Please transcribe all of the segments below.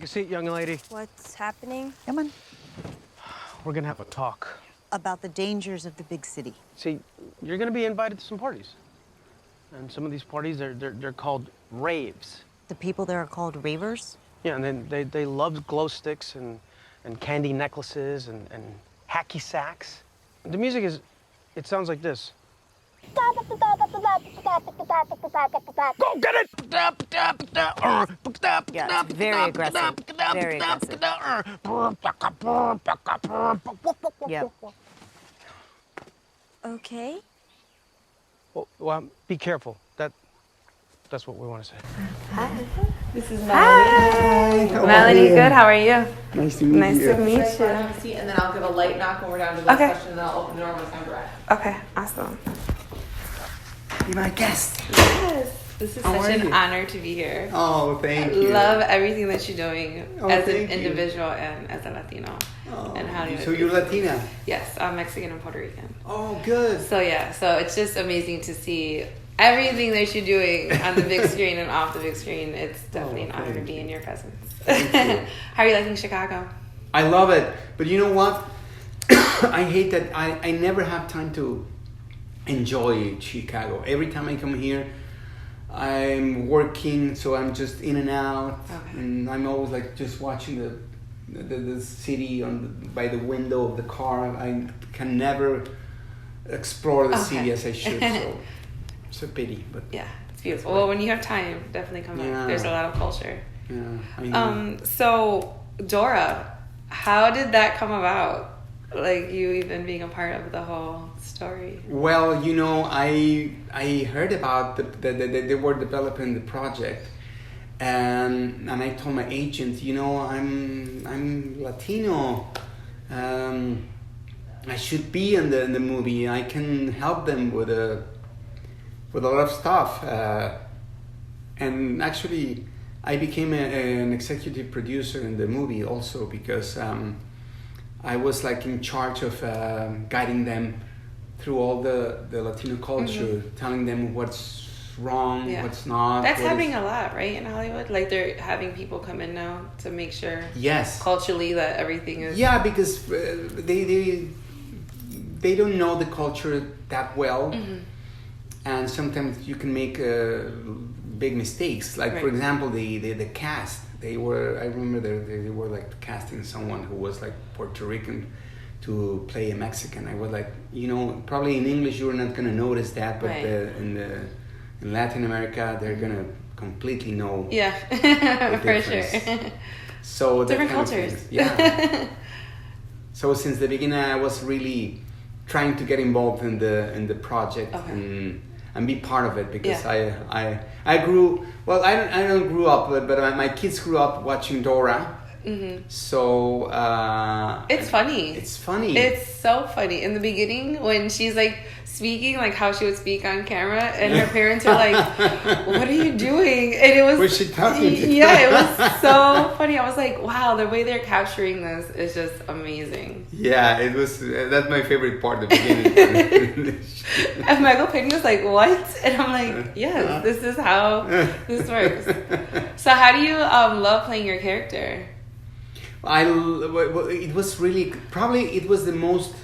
Take a seat, young lady. What's happening? Come on. We're gonna have a talk. About the dangers of the big city. See, you're gonna be invited to some parties. And some of these parties, they're called raves. The people there are called ravers? Yeah, and then they love glow sticks and candy necklaces and hacky sacks. The music it sounds like this. Go get it! Yeah, it's very aggressive. Very aggressive. Yeah. Okay. Well, be careful. That's what we want to say. Hi. This is Melanie. Hi. Melanie, good. How are you? Nice to meet you. Nice to meet you. Have a seat, and then I'll give a light knock when we're down to the Okay. question, and then I'll open the door when it's time to wrap. Okay, awesome. Be my guest. Yes. This is How such are an you? honor to be here. Oh, thank you. Love everything that you're doing Oh, as an thank you. individual and as a Latino. Oh, And how do you so you're Latina? Yes, I'm Mexican and Puerto Rican. Oh, good. So yeah, so it's just amazing to see everything that you're doing on the big screen and off the big screen. It's definitely an honor to be in your presence. Thank you. How are you liking Chicago? I love it. But you know what? I hate that I never have time to enjoy Chicago. Every time I come here, I'm working, so I'm just in and out. Okay. And I'm always like just watching the city by the window of the car. I can never explore the city as I should. So it's a pity, but Yeah, it's beautiful. Well, when you have time, definitely come Yeah. back. There's a lot of culture. yeah, I know. So DORA, how did that come about? Like you even being a part of the whole story. Well, you know, I heard about they were developing the project, and I told my agent, you know, I'm Latino. I should be in the movie. I can help them with a lot of stuff. And actually, I became an executive producer in the movie also because I was like in charge of guiding them through all the Latino culture, telling them what's wrong, what's not. That's happening a lot, right, in Hollywood? Like they're having people come in now to make sure Yes. culturally that everything is... Yeah, because they don't know the culture that well. And sometimes you can make big mistakes. Like, for example, the cast. I remember they were like casting someone who was like Puerto Rican to play a Mexican. I was like, you know, probably in English you're not gonna notice that, but in Latin America they're gonna completely know. Yeah, the for sure. difference. So Different that kind of cultures. things. Yeah. So since the beginning, I was really trying to get involved in the project and be part of it because I grew well. I don't grew up, but my kids grew up watching DORA. So It's funny. It's funny. It's so funny. In the beginning, when she's like speaking, like how she would speak on camera, and her parents are like, "What are you doing?" And it was. What's she talking to? Yeah, it was so funny. I was like, "Wow, the way they're capturing this is just amazing." Yeah, it was. That's my favorite part. The beginning. And Michael Pena was like, "What?" And I'm like, "Yes, this is how this works." So, how do you love playing your character? It was really probably it was the most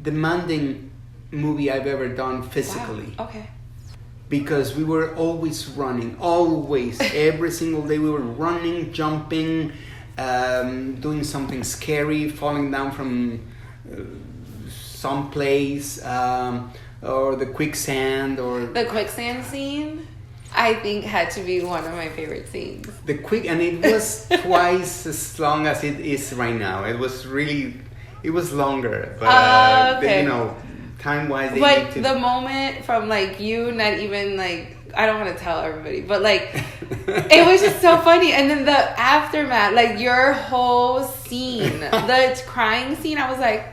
demanding movie I've ever done physically. Wow. Okay. Because we were always running, always, every single day we were running, jumping, doing something scary, falling down from some place, or the quicksand, or The quicksand scene, I think, had to be one of my favorite scenes. and it was twice as long as it is right now. It was longer, but okay. you know, time-wise, they But need to... the moment from like you not even like, I don't want to tell everybody, but like it was just so funny. And then the aftermath, like your whole scene, the crying scene, I was like,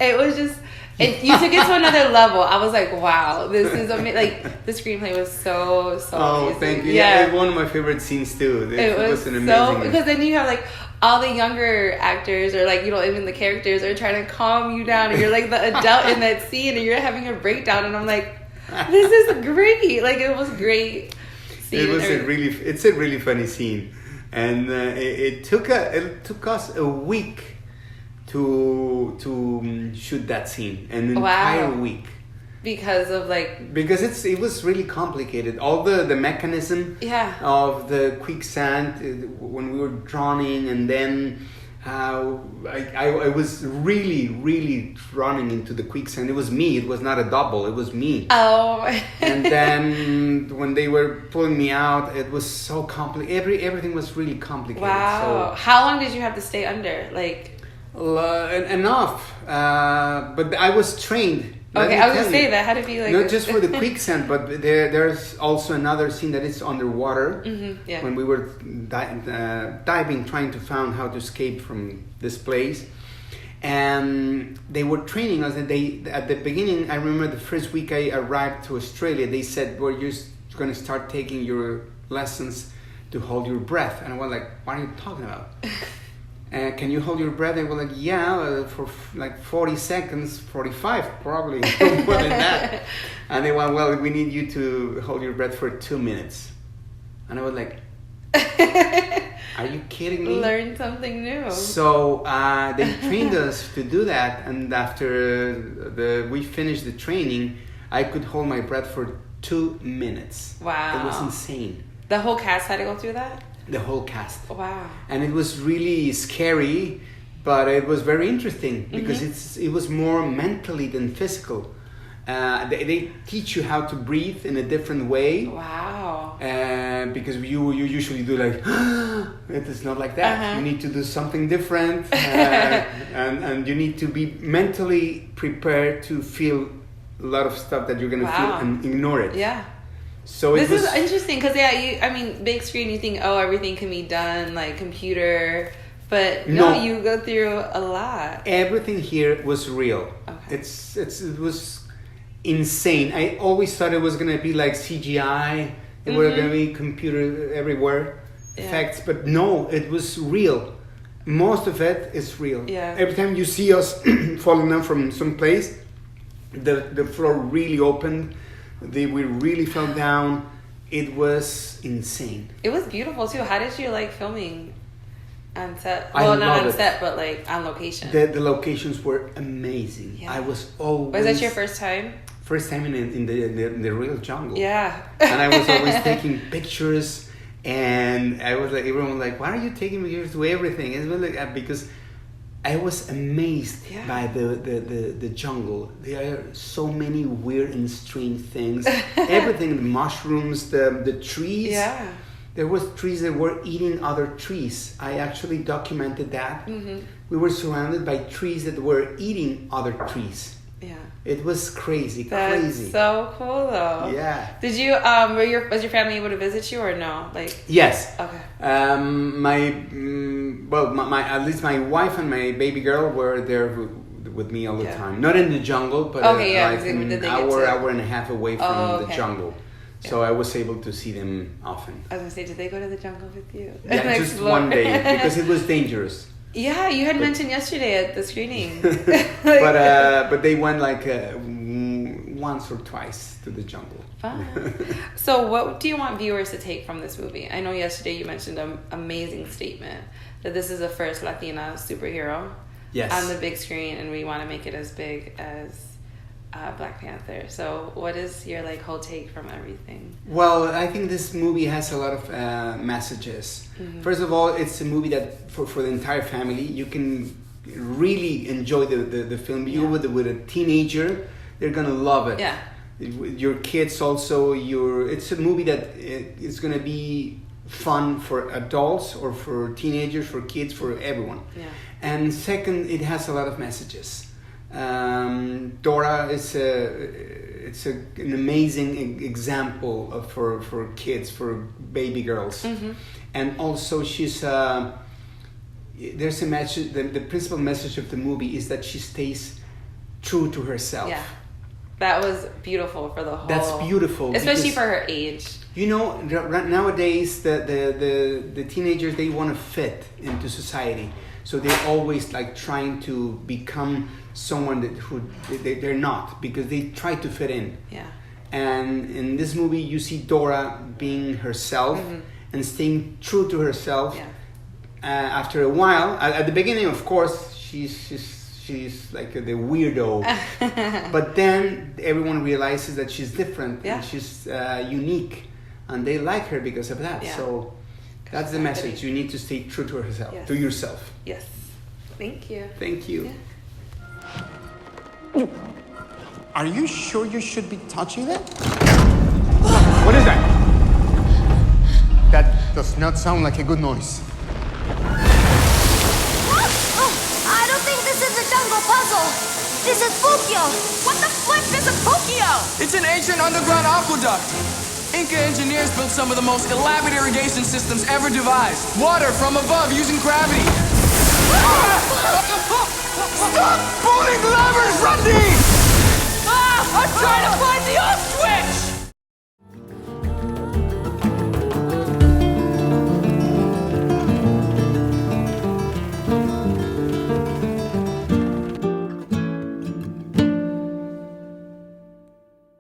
it was just, you took it to another level. I was like, wow, this is amazing. Like the screenplay was so amazing. Thank you. Yeah, It's one of my favorite scenes too. it was an so, amazing... because then you have like all the younger actors, or like, you know, even the characters are trying to calm you down, and you're like the adult in that scene, and you're having a breakdown, and I'm like, this is great. Like, it was great. It's a really funny scene. And it took us a week to shoot that scene, an entire week. Because of like... Because it was really complicated. All the mechanism of the quicksand when we were drowning, and then I was really running into the quicksand. It was me. It was not a double. It was me. Oh. And then when they were pulling me out, it was so complicated. Everything was really complicated. Wow. So, how long did you have to stay under? Like... enough. But I was trained. Okay, I was going to say that had to be like... Not just for the quicksand, but there's also another scene that is underwater. When we were diving, trying to find how to escape from this place. And they were training us. And at the beginning, I remember the first week I arrived to Australia, they said, well, you're going to start taking your lessons to hold your breath. And I was like, what are you talking about? Can you hold your breath? They were like, yeah, for like 40 seconds, 45 probably, more than that. And they went, well, we need you to hold your breath for 2 minutes. And I was like, are you kidding me? Learn something new. So they trained us to do that. And after we finished the training, I could hold my breath for 2 minutes. Wow. It was insane. The whole cast had to go through that? The whole cast. Wow. And it was really scary, but it was very interesting because it was more mentally than physical. They teach you how to breathe in a different way. Wow. Because you usually do like, it is not like that. You need to do something different. And you need to be mentally prepared to feel a lot of stuff that you're going to feel and ignore it. Yeah. So this is interesting because big screen, you think, oh, everything can be done like computer, but no, you go through a lot. Everything here was real. Okay. It was insane. I always thought it was gonna be like CGI. It were gonna be computer everywhere effects, but no, it was real. Most of it is real. Yeah. Every time you see us falling down from some place, the floor really opened. We really fell down. It was insane. It was beautiful too. How did you like filming on set? I Well, not on love it. set, but like on location. The locations were amazing. Yeah. I was always... Was that your first time? First time in the real jungle. Yeah. And I was always taking pictures, and I was like, everyone was like, why are you taking pictures to everything? It's really like, because I was amazed by the jungle. There are so many weird and strange things. Everything, the mushrooms, the trees. Yeah. There was trees that were eating other trees. I actually documented that. We were surrounded by trees that were eating other trees. Yeah. It was crazy. That's so cool though. Yeah. Did you was your family able to visit you or no? Like Yes. Okay. My at least my wife and my baby girl were there with me all the time. Not in the jungle, but like an hour and a half away from the jungle. So I was able to see them often. I was gonna say, did they go to the jungle with you? Yeah, just one day because it was dangerous. Yeah, you had mentioned yesterday at the screening. But they went like once or twice to the jungle. Fun. So what do you want viewers to take from this movie? I know yesterday you mentioned an amazing statement that this is the first Latina superhero on the big screen, and we want to make it as big as Black Panther. So what is your whole take from everything? Well, I think this movie has a lot of messages. First of all, it's a movie that for the entire family, you can really enjoy the film. You with a teenager, they're gonna love it. Yeah. Your kids also. It's a movie that is gonna be fun for adults or for teenagers, for kids, for everyone. Yeah. And second, it has a lot of messages. DORA is an amazing example for kids, for baby girls, and also she's there's a message. The principal message of the movie is that she stays true to herself. Yeah, that was beautiful for the whole. That's beautiful, especially for her age. You know, nowadays the teenagers, they want to fit into society, so they're always trying to become someone they're not, because they try to fit in. Yeah. And in this movie, you see Dora being herself, and staying true to herself. Yeah. After a while, at the beginning, of course, she's like the weirdo, but then everyone realizes that she's different and she's unique, and they like her because of that. Yeah. So that's the message. You need to stay true to herself, to yourself. Yes. Thank you. Thank you. Yeah. Are you sure you should be touching it? What is that? That does not sound like a good noise. I don't think this is a jungle puzzle. This is Fukyo. What the flip is a Fukyo? It's an ancient underground aqueduct. Inca engineers built some of the most elaborate irrigation systems ever devised. Water from above using gravity. Stop pulling levers, Randy! I'm trying to find